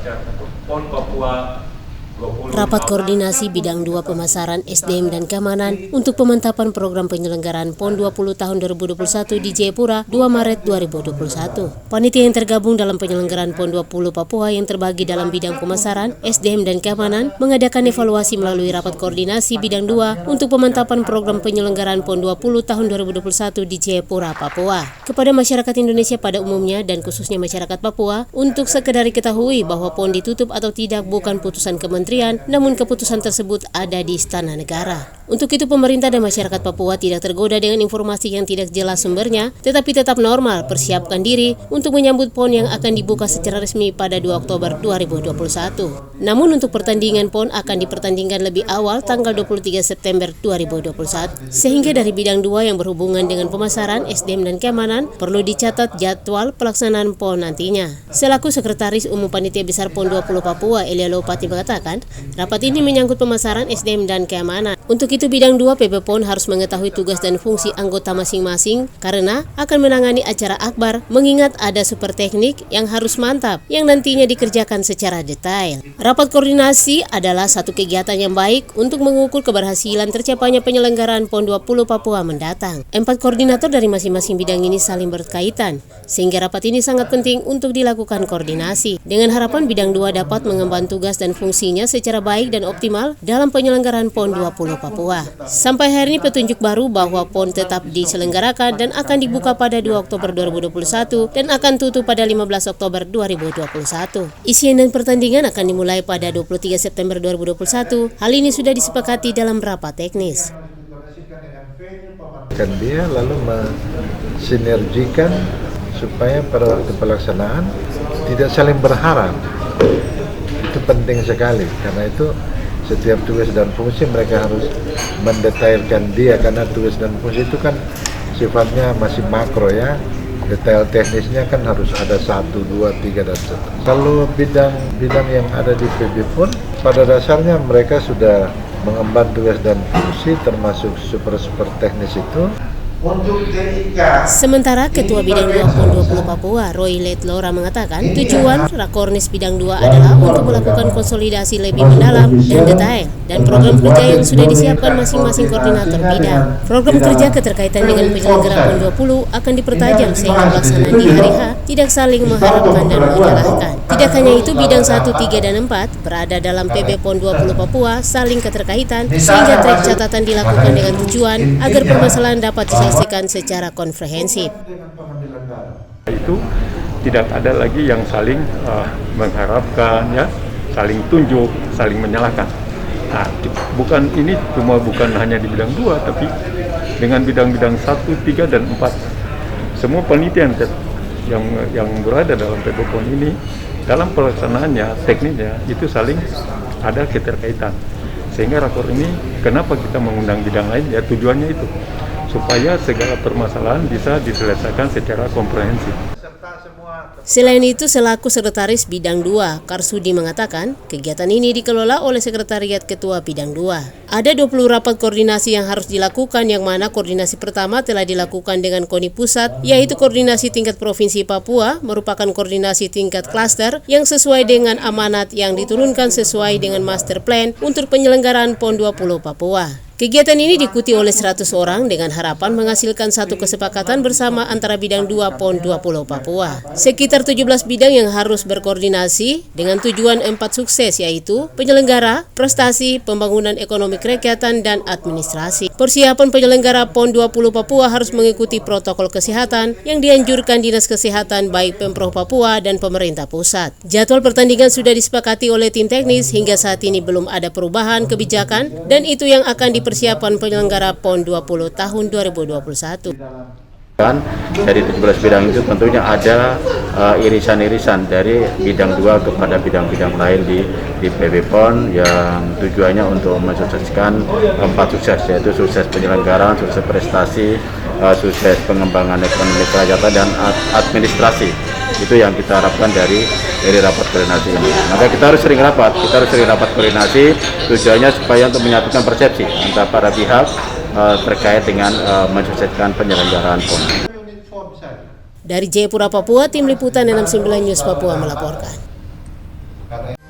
PON Papua. Rapat koordinasi bidang 2 pemasaran SDM dan keamanan untuk pemantapan program penyelenggaraan PON 20 tahun 2021 di Jayapura 2 Maret 2021. Panitia yang tergabung dalam penyelenggaraan PON 20 Papua yang terbagi dalam bidang pemasaran, SDM dan keamanan mengadakan evaluasi melalui rapat koordinasi bidang 2 untuk pemantapan program penyelenggaraan PON 20 tahun 2021 di Jayapura, Papua. Kepada masyarakat Indonesia pada umumnya dan khususnya masyarakat Papua untuk sekedar diketahui bahwa PON ditutup atau tidak bukan putusan kementerian, namun keputusan tersebut ada di Istana Negara. Untuk itu pemerintah dan masyarakat Papua tidak tergoda dengan informasi yang tidak jelas sumbernya, tetapi tetap normal persiapkan diri untuk menyambut PON yang akan dibuka secara resmi pada 2 Oktober 2021. Namun untuk pertandingan PON akan dipertandingkan lebih awal tanggal 23 September 2021. Sehingga dari bidang 2 yang berhubungan dengan pemasaran, SDM dan keamanan perlu dicatat jadwal pelaksanaan PON nantinya. Selaku Sekretaris Umum Panitia Besar PON 20 Papua, Elia Lopati mengatakan, rapat ini menyangkut pemasaran, SDM dan keamanan. Untuk itu bidang 2 PB PON harus mengetahui tugas dan fungsi anggota masing-masing karena akan menangani acara akbar mengingat ada super teknik yang harus mantap yang nantinya dikerjakan secara detail. Rapat koordinasi adalah satu kegiatan yang baik untuk mengukur keberhasilan tercapainya penyelenggaraan PON 20 Papua mendatang. 4 koordinator dari masing-masing bidang ini saling berkaitan sehingga rapat ini sangat penting untuk dilakukan koordinasi dengan harapan bidang 2 dapat mengemban tugas dan fungsinya secara baik dan optimal dalam penyelenggaraan PON 20 Papua. Sampai hari ini petunjuk baru bahwa PON tetap diselenggarakan dan akan dibuka pada 2 Oktober 2021 dan akan tutup pada 15 Oktober 2021. Isian dan pertandingan akan dimulai pada 23 September 2021. Hal ini sudah disepakati dalam rapat teknis. Dia lalu mensinergikan supaya pada waktu pelaksanaan tidak saling berharap. Itu penting sekali karena itu setiap tugas dan fungsi mereka harus mendetailkan dia karena tugas dan fungsi itu kan sifatnya masih makro ya. Detail teknisnya kan harus ada 1, 2, 3 dan seterusnya. Kalau bidang yang ada di PB PON pada dasarnya mereka sudah mengemban tugas dan fungsi termasuk super teknis itu. Sementara Ketua Bidang 2 PON 20 Papua, Roy Letlora mengatakan tujuan Rakornis Bidang 2 adalah untuk melakukan konsolidasi lebih mendalam dan detail dan program kerja yang sudah disiapkan masing-masing koordinator bidang. Program kerja keterkaitan dengan penyelenggaraan PON 20 akan dipertajam sehingga pelaksanaan di hari H tidak saling mengharapkan dan menyalahkan. Tidak hanya itu, bidang 1, 3, dan 4 berada dalam PB PON 20 Papua saling keterkaitan sehingga track catatan dilakukan dengan tujuan agar permasalahan dapat diselesaikan secara komprehensif. Itu tidak ada lagi yang saling mengharapkan, ya, saling tunjuk, saling menyalahkan. Nah, bukan hanya di bidang 2, tapi dengan bidang-bidang 1, 3, dan 4. Semua panitia yang berada dalam PB PON ini dalam pelaksanaannya, teknisnya itu saling ada keterkaitan. Sehingga rakor ini kenapa kita mengundang bidang lain, ya tujuannya itu supaya segala permasalahan bisa diselesaikan secara komprehensif. Selain itu, selaku Sekretaris Bidang 2, Karsudi mengatakan kegiatan ini dikelola oleh Sekretariat Ketua Bidang 2. Ada 20 rapat koordinasi yang harus dilakukan, yang mana koordinasi pertama telah dilakukan dengan KONI Pusat, yaitu koordinasi tingkat Provinsi Papua, merupakan koordinasi tingkat klaster yang sesuai dengan amanat yang diturunkan sesuai dengan master plan untuk penyelenggaraan PON 20 Papua. Kegiatan ini diikuti oleh 100 orang dengan harapan menghasilkan satu kesepakatan bersama antara bidang 2 PON 20 Papua. Sekitar 17 bidang yang harus berkoordinasi dengan tujuan 4 sukses, yaitu penyelenggara, prestasi, pembangunan ekonomi kerakyatan, dan administrasi. Persiapan penyelenggara PON 20 Papua harus mengikuti protokol kesehatan yang dianjurkan Dinas Kesehatan baik Pemprov Papua dan pemerintah pusat. Jadwal pertandingan sudah disepakati oleh tim teknis, hingga saat ini belum ada perubahan kebijakan dan itu yang akan persiapan penyelenggara PON 20 tahun 2021. Dari 17 bidang itu tentunya ada irisan-irisan dari bidang 2 kepada bidang-bidang lain di PB PON yang tujuannya untuk mensukseskan 4 sukses, yaitu sukses penyelenggaraan, sukses prestasi, sukses pengembangan ekonomi kerakyatan, dan administrasi. Itu yang kita harapkan dari rapat koordinasi ini. Maka kita harus sering rapat koordinasi, tujuannya supaya untuk menyatukan persepsi antara para pihak terkait dengan mensukseskan penyelenggaraan PON. Dari Jayapura, Papua, Tim Liputan 69 News Papua melaporkan. Karena